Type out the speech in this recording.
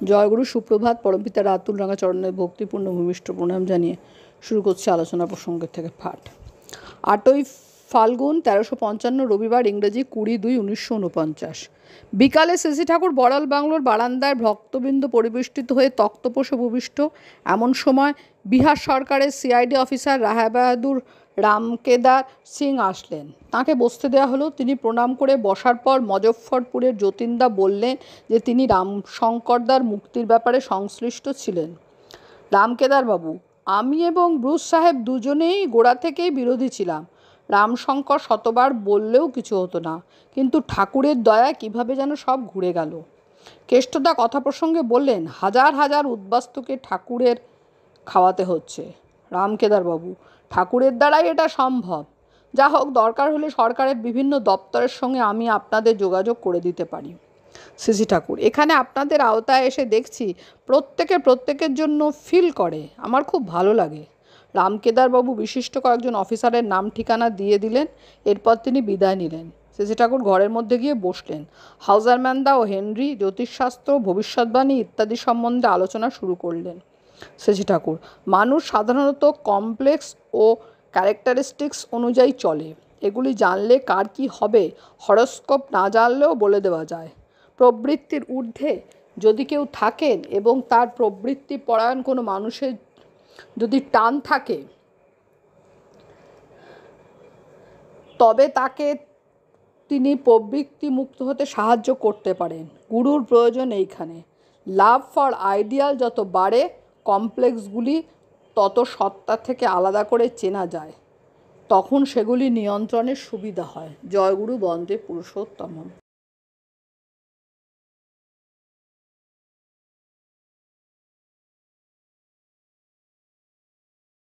জয়গুরু সুপ্রভাত। পরমপিতা রাতুল রাঙা চরণের ভক্তিপূর্ণ ভূমিষ্ঠ প্রণাম জানিয়ে শুরু করছে আলোচনা প্রসঙ্গের থেকে পাঠ। 8ই ফাল্গুন 1355 রবিবার, ইংরেজি 20/2/1949। বিকালে সিসি ঠাকুর বড়াল বাংলোর বারান্দায় ভক্তবৃন্দ পরিবেষ্টিত হয়ে তক্তপোষে ভূমিষ্ঠ। এমন সময় বিহার সরকারের সিআইডি অফিসার রায়বাহাদুর রামকেদার সিং আসলেন। তাঁকে বসতে দেওয়া হলো। তিনি প্রণাম করে বসার পর মজফ্ফরপুরের যতীনদা বললেন যে তিনি রামশঙ্করদার মুক্তির ব্যাপারে সংশ্লিষ্ট ছিলেন। রামকেদারবাবু, আমি এবং ব্রুস সাহেব দুজনেই গোড়া থেকেই বিরোধী ছিলাম। রামশঙ্কর শতবার বললেও কিছু হতো না, কিন্তু ঠাকুরের দয়ায় কীভাবে যেন সব ঘুরে গেল। কেষ্টদা কথা প্রসঙ্গে বললেন, হাজার হাজার উদ্বাস্তুকে ঠাকুরের খাওয়াতে হচ্ছে। রামকেদারবাবু, ঠাকুরের দ্বারাই এটা সম্ভব। যা হোক, দরকার হলে সরকারের বিভিন্ন দপ্তরের সঙ্গে আমি আপনাদের যোগাযোগ করে দিতে পারি। সিসি ঠাকুর, এখানে আপনাদের আওতায় এসে দেখছি প্রত্যেকের জন্য ফিল করে, আমার খুব ভালো লাগে। রামকেদারবাবু বিশিষ্ট কয়েকজন অফিসারের নাম ঠিকানা দিয়ে দিলেন। এরপর তিনি বিদায় নিলেন। সিসি ঠাকুর ঘরের মধ্যে গিয়ে বসলেন। হাউজারম্যানদা ও হেনরি জ্যোতিষশাস্ত্র, ভবিষ্যৎবাণী ইত্যাদি সম্বন্ধে আলোচনা শুরু করলেন। সিসি ঠাকুর, মানুষ সাধারণত কমপ্লেক্স ও ক্যারেক্টারিস্টিক্স অনুযায়ী চলে। এগুলি জানলে কার কী হবে হরস্কোপ না জানলেও বলে দেওয়া যায়। প্রবৃত্তির ঊর্ধ্বে যদি কেউ থাকেন এবং তার প্রবৃত্তি পরায়ণ কোনো মানুষের যদি টান থাকে, তবে তাকে তিনি প্রবৃত্তি মুক্ত হতে সাহায্য করতে পারেন। গুরুর প্রয়োজন এইখানে। লাভ ফর আইডিয়াল যত বাড়ে, কমপ্লেক্সগুলি তত সত্তা থেকে আলাদা করে চেনা যায়। তখন সেগুলি নিয়ন্ত্রণের সুবিধা হয়। জয়গুরু বন্দে পুরুষোত্তমম।